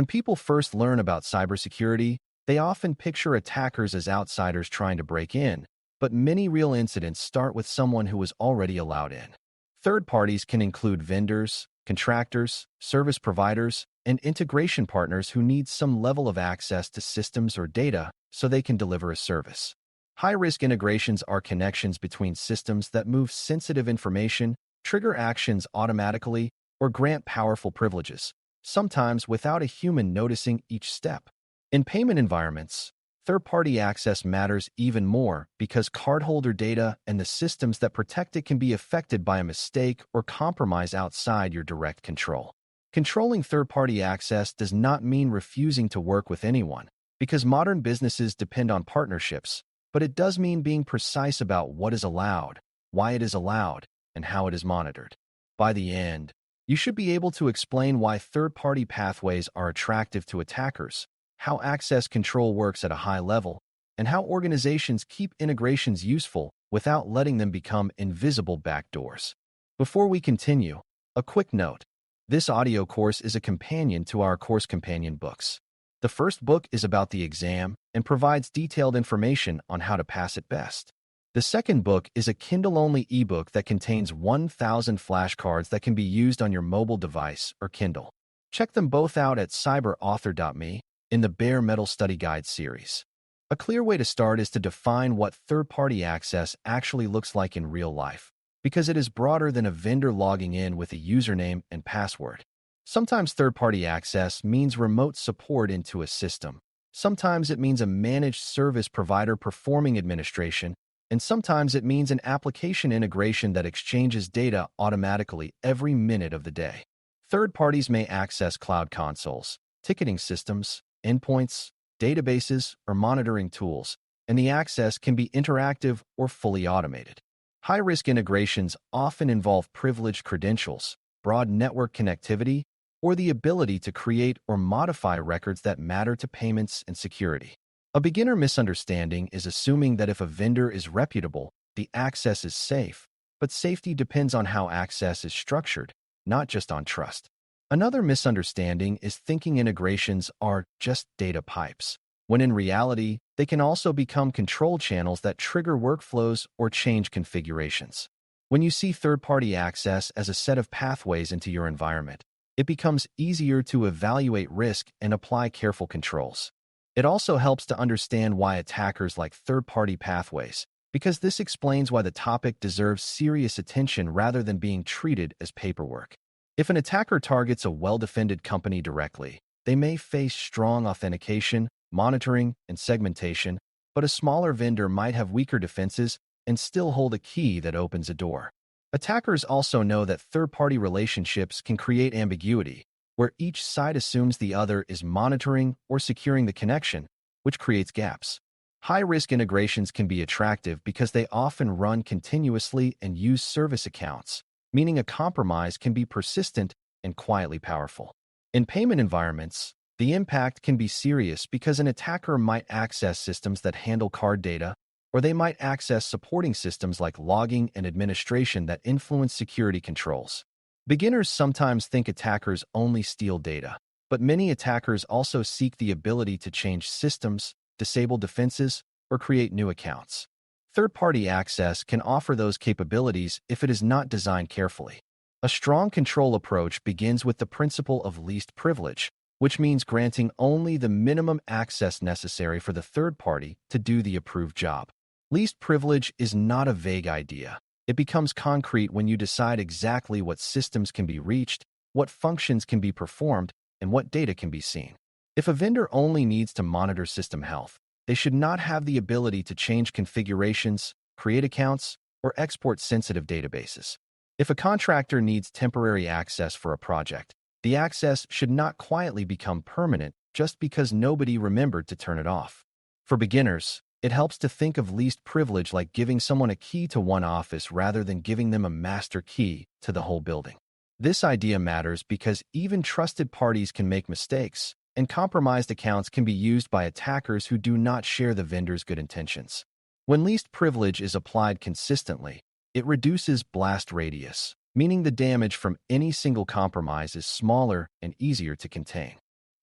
When people first learn about cybersecurity, they often picture attackers as outsiders trying to break in, but many real incidents start with someone who was already allowed in. Third parties can include vendors, contractors, service providers, and integration partners who need some level of access to systems or data so they can deliver a service. High-risk integrations are connections between systems that move sensitive information, trigger actions automatically, or grant powerful privileges, sometimes without a human noticing each step. In payment environments, third-party access matters even more because cardholder data and the systems that protect it can be affected by a mistake or compromise outside your direct control. Controlling third-party access does not mean refusing to work with anyone, because modern businesses depend on partnerships, but it does mean being precise about what is allowed, why it is allowed, and how it is monitored. By the end, you should be able to explain why third-party pathways are attractive to attackers, how access control works at a high level, and how organizations keep integrations useful without letting them become invisible backdoors. Before we continue, a quick note. This audio course is a companion to our course companion books. The first book is about the exam and provides detailed information on how to pass it best. The second book is a Kindle-only ebook that contains 1,000 flashcards that can be used on your mobile device or Kindle. Check them both out at cyber.author.me in the Bare Metal Study Guide series. A clear way to start is to define what third-party access actually looks like in real life, because it is broader than a vendor logging in with a username and password. Sometimes third-party access means remote support into a system. Sometimes it means a managed service provider performing administration, and sometimes it means an application integration that exchanges data automatically every minute of the day. Third parties may access cloud consoles, ticketing systems, endpoints, databases, or monitoring tools, and the access can be interactive or fully automated. High-risk integrations often involve privileged credentials, broad network connectivity, or the ability to create or modify records that matter to payments and security. A beginner misunderstanding is assuming that if a vendor is reputable, the access is safe, but safety depends on how access is structured, not just on trust. Another misunderstanding is thinking integrations are just data pipes, when in reality, they can also become control channels that trigger workflows or change configurations. When you see third-party access as a set of pathways into your environment, it becomes easier to evaluate risk and apply careful controls. It also helps to understand why attackers like third-party pathways, because this explains why the topic deserves serious attention rather than being treated as paperwork. If an attacker targets a well-defended company directly, they may face strong authentication, monitoring, and segmentation, but a smaller vendor might have weaker defenses and still hold a key that opens a door. Attackers also know that third-party relationships can create ambiguity, where each side assumes the other is monitoring or securing the connection, which creates gaps. High-risk integrations can be attractive because they often run continuously and use service accounts, meaning a compromise can be persistent and quietly powerful. In payment environments, the impact can be serious because an attacker might access systems that handle card data, or they might access supporting systems like logging and administration that influence security controls. Beginners sometimes think attackers only steal data, but many attackers also seek the ability to change systems, disable defenses, or create new accounts. Third-party access can offer those capabilities if it is not designed carefully. A strong control approach begins with the principle of least privilege, which means granting only the minimum access necessary for the third party to do the approved job. Least privilege is not a vague idea. It becomes concrete when you decide exactly what systems can be reached, what functions can be performed, and what data can be seen. If a vendor only needs to monitor system health, they should not have the ability to change configurations, create accounts, or export sensitive databases. If a contractor needs temporary access for a project, the access should not quietly become permanent just because nobody remembered to turn it off. For beginners, it helps to think of least privilege like giving someone a key to one office rather than giving them a master key to the whole building. This idea matters because even trusted parties can make mistakes, and compromised accounts can be used by attackers who do not share the vendor's good intentions. When least privilege is applied consistently, it reduces blast radius, meaning the damage from any single compromise is smaller and easier to contain.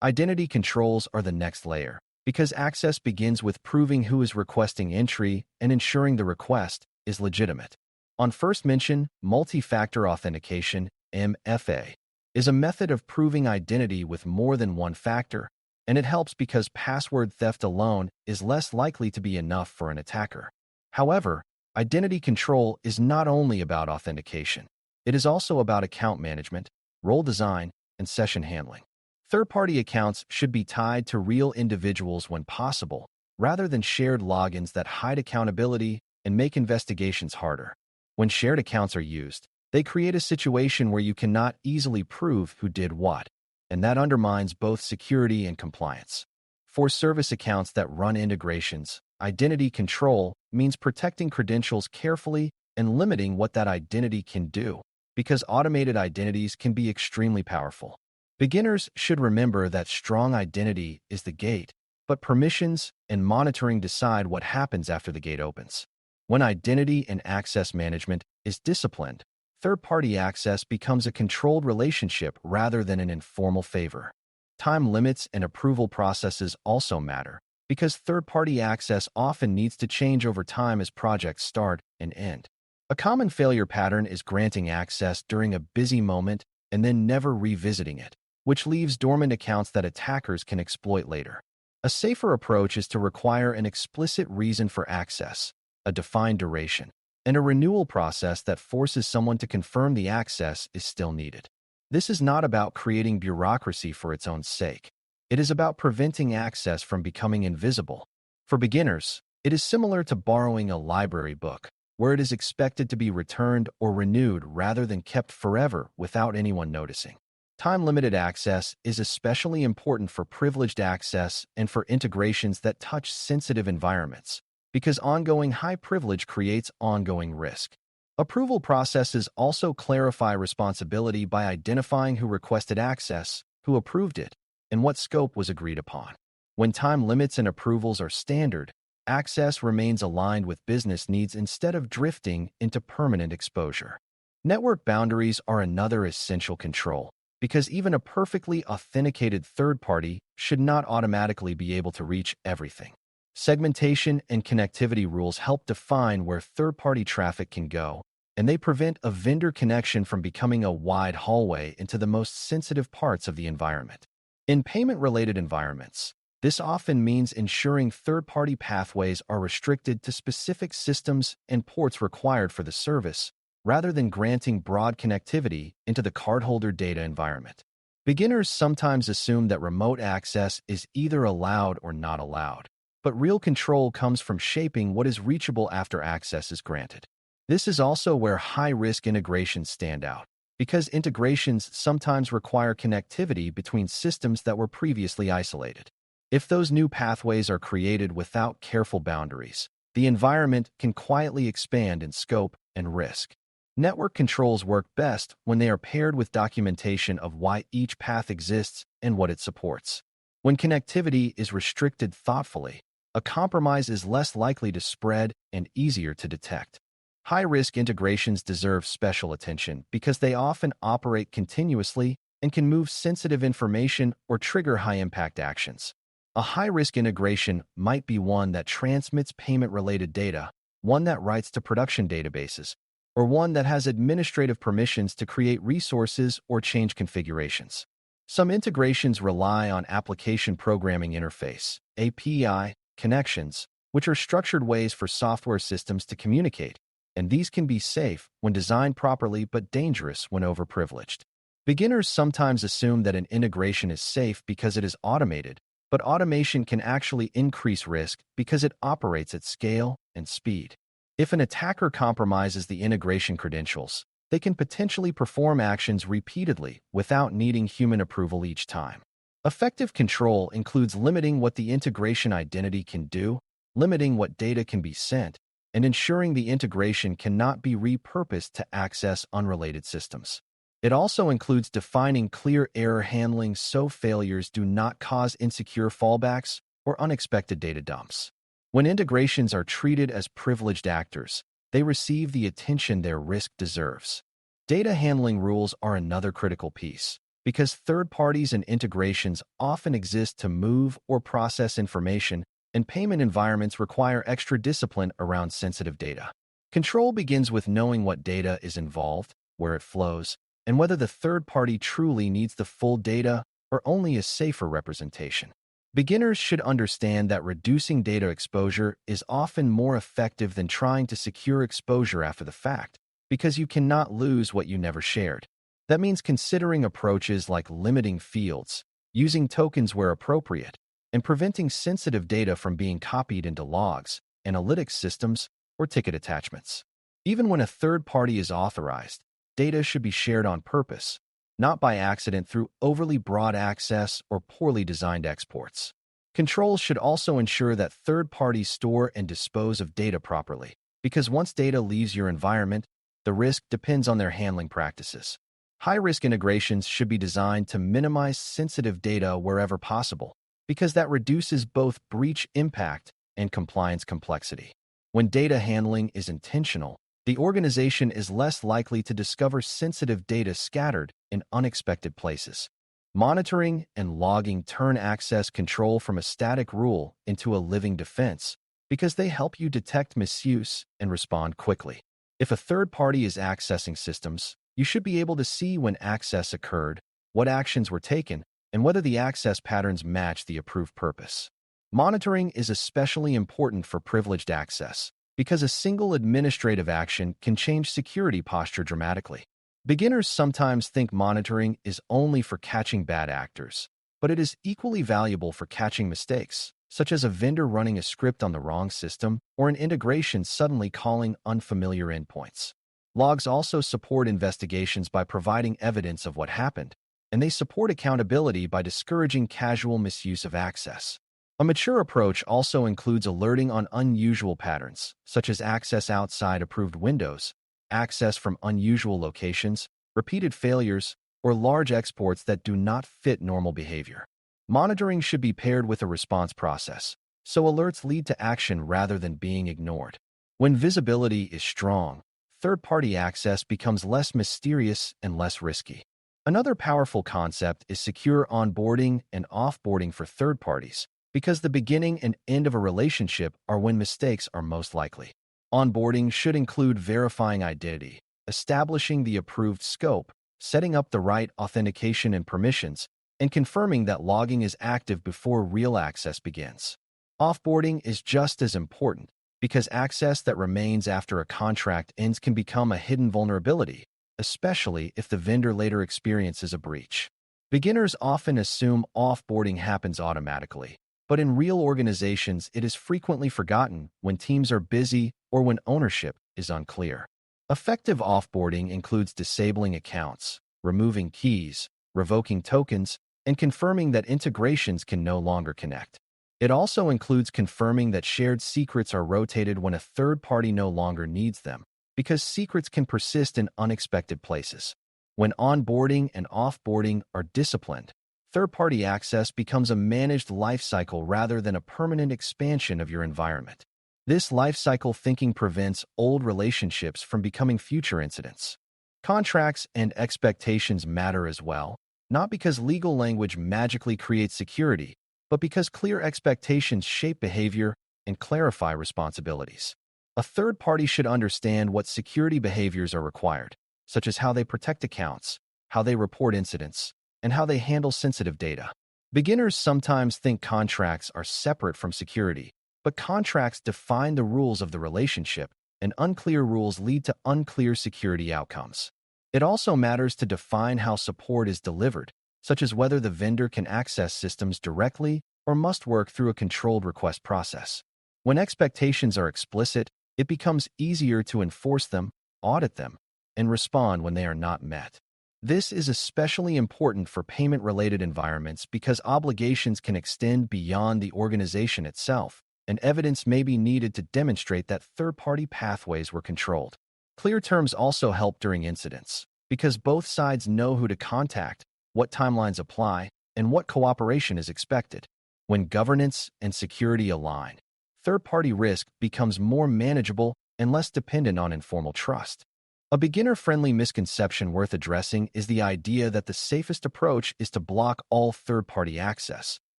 Identity controls are the next layer, because access begins with proving who is requesting entry and ensuring the request is legitimate. On first mention, multi-factor authentication, MFA, is a method of proving identity with more than one factor, and it helps because password theft alone is less likely to be enough for an attacker. However, identity control is not only about authentication. It is also about account management, role design, and session handling. Third-party accounts should be tied to real individuals when possible, rather than shared logins that hide accountability and make investigations harder. When shared accounts are used, they create a situation where you cannot easily prove who did what, and that undermines both security and compliance. For service accounts that run integrations, identity control means protecting credentials carefully and limiting what that identity can do, because automated identities can be extremely powerful. Beginners should remember that strong identity is the gate, but permissions and monitoring decide what happens after the gate opens. When identity and access management is disciplined, third-party access becomes a controlled relationship rather than an informal favor. Time limits and approval processes also matter, because third-party access often needs to change over time as projects start and end. A common failure pattern is granting access during a busy moment and then never revisiting it, which leaves dormant accounts that attackers can exploit later. A safer approach is to require an explicit reason for access, a defined duration, and a renewal process that forces someone to confirm the access is still needed. This is not about creating bureaucracy for its own sake. It is about preventing access from becoming invisible. For beginners, it is similar to borrowing a library book, where it is expected to be returned or renewed rather than kept forever without anyone noticing. Time-limited access is especially important for privileged access and for integrations that touch sensitive environments, because ongoing high privilege creates ongoing risk. Approval processes also clarify responsibility by identifying who requested access, who approved it, and what scope was agreed upon. When time limits and approvals are standard, access remains aligned with business needs instead of drifting into permanent exposure. Network boundaries are another essential control, because even a perfectly authenticated third party should not automatically be able to reach everything. Segmentation and connectivity rules help define where third-party traffic can go, and they prevent a vendor connection from becoming a wide hallway into the most sensitive parts of the environment. In payment-related environments, this often means ensuring third-party pathways are restricted to specific systems and ports required for the service, rather than granting broad connectivity into the cardholder data environment. Beginners sometimes assume that remote access is either allowed or not allowed, but real control comes from shaping what is reachable after access is granted. This is also where high-risk integrations stand out, because integrations sometimes require connectivity between systems that were previously isolated. If those new pathways are created without careful boundaries, the environment can quietly expand in scope and risk. Network controls work best when they are paired with documentation of why each path exists and what it supports. When connectivity is restricted thoughtfully, a compromise is less likely to spread and easier to detect. High-risk integrations deserve special attention because they often operate continuously and can move sensitive information or trigger high-impact actions. A high-risk integration might be one that transmits payment-related data, one that writes to production databases, or one that has administrative permissions to create resources or change configurations. Some integrations rely on application programming interface, API, connections, which are structured ways for software systems to communicate, and these can be safe when designed properly but dangerous when overprivileged. Beginners sometimes assume that an integration is safe because it is automated, but automation can actually increase risk because it operates at scale and speed. If an attacker compromises the integration credentials, they can potentially perform actions repeatedly without needing human approval each time. Effective control includes limiting what the integration identity can do, limiting what data can be sent, and ensuring the integration cannot be repurposed to access unrelated systems. It also includes defining clear error handling so failures do not cause insecure fallbacks or unexpected data dumps. When integrations are treated as privileged actors, they receive the attention their risk deserves. Data handling rules are another critical piece, because third parties and integrations often exist to move or process information, and payment environments require extra discipline around sensitive data. Control begins with knowing what data is involved, where it flows, and whether the third party truly needs the full data or only a safer representation. Beginners should understand that reducing data exposure is often more effective than trying to secure exposure after the fact, because you cannot lose what you never shared. That means considering approaches like limiting fields, using tokens where appropriate, and preventing sensitive data from being copied into logs, analytics systems, or ticket attachments. Even when a third party is authorized, data should be shared on purpose, not by accident through overly broad access or poorly designed exports. Controls should also ensure that third parties store and dispose of data properly, because once data leaves your environment, the risk depends on their handling practices. High-risk integrations should be designed to minimize sensitive data wherever possible, because that reduces both breach impact and compliance complexity. When data handling is intentional, the organization is less likely to discover sensitive data scattered in unexpected places. Monitoring and logging turn access control from a static rule into a living defense, because they help you detect misuse and respond quickly. If a third party is accessing systems, you should be able to see when access occurred, what actions were taken, and whether the access patterns match the approved purpose. Monitoring is especially important for privileged access, because a single administrative action can change security posture dramatically. Beginners sometimes think monitoring is only for catching bad actors, but it is equally valuable for catching mistakes, such as a vendor running a script on the wrong system or an integration suddenly calling unfamiliar endpoints. Logs also support investigations by providing evidence of what happened, and they support accountability by discouraging casual misuse of access. A mature approach also includes alerting on unusual patterns, such as access outside approved windows, access from unusual locations, repeated failures, or large exports that do not fit normal behavior. Monitoring should be paired with a response process, so alerts lead to action rather than being ignored. When visibility is strong, third-party access becomes less mysterious and less risky. Another powerful concept is secure onboarding and offboarding for third parties, because the beginning and end of a relationship are when mistakes are most likely. Onboarding should include verifying identity, establishing the approved scope, setting up the right authentication and permissions, and confirming that logging is active before real access begins. Offboarding is just as important, because access that remains after a contract ends can become a hidden vulnerability, especially if the vendor later experiences a breach. Beginners often assume offboarding happens automatically, but in real organizations it is frequently forgotten when teams are busy or when ownership is unclear. Effective offboarding includes disabling accounts, removing keys, revoking tokens, and confirming that integrations can no longer connect. It also includes confirming that shared secrets are rotated when a third party no longer needs them, because secrets can persist in unexpected places. When onboarding and offboarding are disciplined, third-party access becomes a managed lifecycle rather than a permanent expansion of your environment. This lifecycle thinking prevents old relationships from becoming future incidents. Contracts and expectations matter as well, not because legal language magically creates security, but because clear expectations shape behavior and clarify responsibilities. A third party should understand what security behaviors are required, such as how they protect accounts, how they report incidents, and how they handle sensitive data. Beginners sometimes think contracts are separate from security, but contracts define the rules of the relationship, and unclear rules lead to unclear security outcomes. It also matters to define how support is delivered, such as whether the vendor can access systems directly or must work through a controlled request process. When expectations are explicit, it becomes easier to enforce them, audit them, and respond when they are not met. This is especially important for payment-related environments because obligations can extend beyond the organization itself, and evidence may be needed to demonstrate that third-party pathways were controlled. Clear terms also help during incidents, because both sides know who to contact, what timelines apply, and what cooperation is expected. When governance and security align, third-party risk becomes more manageable and less dependent on informal trust. A beginner-friendly misconception worth addressing is the idea that the safest approach is to block all third-party access,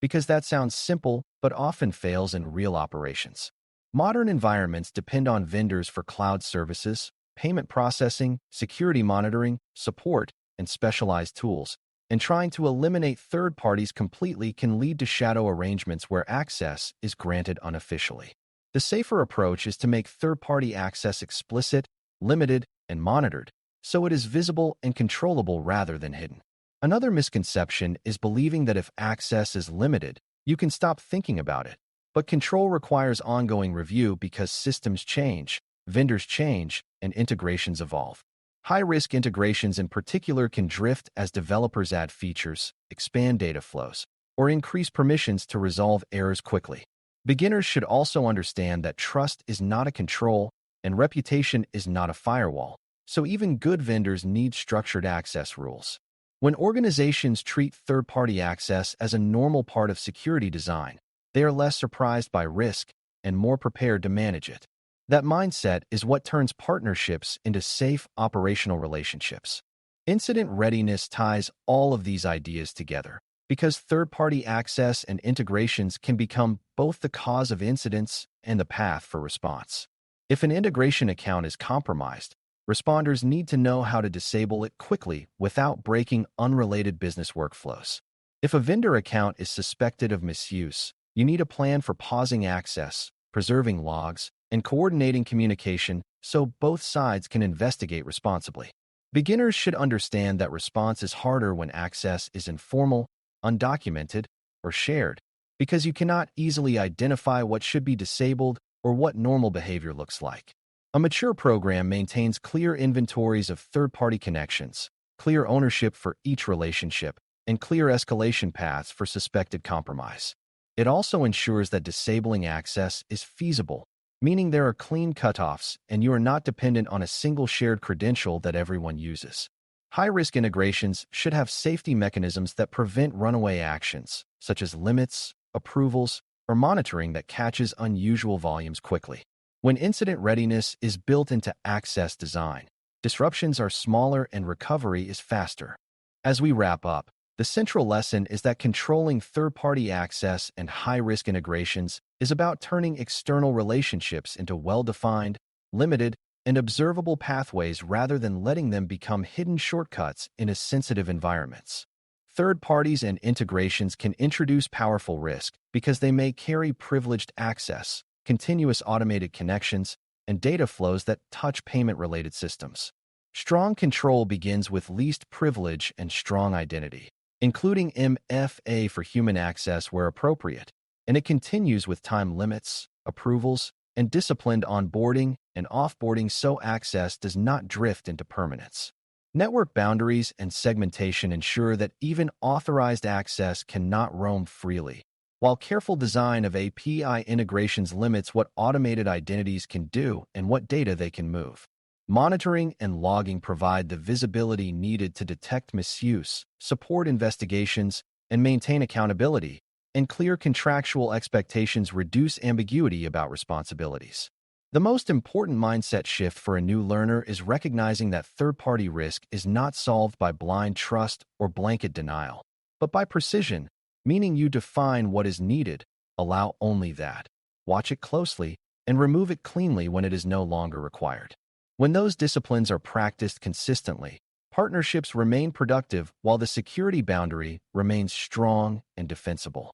because that sounds simple but often fails in real operations. Modern environments depend on vendors for cloud services, payment processing, security monitoring, support, and specialized tools, and trying to eliminate third parties completely can lead to shadow arrangements where access is granted unofficially. The safer approach is to make third-party access explicit, limited, and monitored, so it is visible and controllable rather than hidden. Another misconception is believing that if access is limited, you can stop thinking about it. But control requires ongoing review because systems change, vendors change, and integrations evolve. High-risk integrations in particular can drift as developers add features, expand data flows, or increase permissions to resolve errors quickly. Beginners should also understand that trust is not a control and reputation is not a firewall, so even good vendors need structured access rules. When organizations treat third-party access as a normal part of security design, they are less surprised by risk and more prepared to manage it. That mindset is what turns partnerships into safe operational relationships. Incident readiness ties all of these ideas together, because third-party access and integrations can become both the cause of incidents and the path for response. If an integration account is compromised, responders need to know how to disable it quickly without breaking unrelated business workflows. If a vendor account is suspected of misuse, you need a plan for pausing access, preserving logs, and coordinating communication so both sides can investigate responsibly. Beginners should understand that response is harder when access is informal, undocumented, or shared, because you cannot easily identify what should be disabled or what normal behavior looks like. A mature program maintains clear inventories of third-party connections, clear ownership for each relationship, and clear escalation paths for suspected compromise. It also ensures that disabling access is feasible, meaning there are clean cutoffs and you are not dependent on a single shared credential that everyone uses. High-risk integrations should have safety mechanisms that prevent runaway actions, such as limits, approvals, or monitoring that catches unusual volumes quickly. When incident readiness is built into access design, disruptions are smaller and recovery is faster. As we wrap up, the central lesson is that controlling third-party access and high-risk integrations is about turning external relationships into well-defined, limited, and observable pathways rather than letting them become hidden shortcuts in sensitive environments. Third parties and integrations can introduce powerful risk because they may carry privileged access, continuous automated connections, and data flows that touch payment-related systems. Strong control begins with least privilege and strong identity, including MFA for human access where appropriate, and it continues with time limits, approvals, and disciplined onboarding and offboarding so access does not drift into permanence. Network boundaries and segmentation ensure that even authorized access cannot roam freely, while careful design of API integrations limits what automated identities can do and what data they can move. Monitoring and logging provide the visibility needed to detect misuse, support investigations, and maintain accountability, and clear contractual expectations reduce ambiguity about responsibilities. The most important mindset shift for a new learner is recognizing that third-party risk is not solved by blind trust or blanket denial, but by precision, meaning you define what is needed, allow only that, watch it closely, and remove it cleanly when it is no longer required. When those disciplines are practiced consistently, partnerships remain productive while the security boundary remains strong and defensible.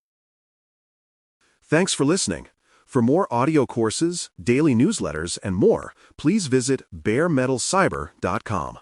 Thanks for listening. For more audio courses, daily newsletters, and more, please visit BareMetalCyber.com.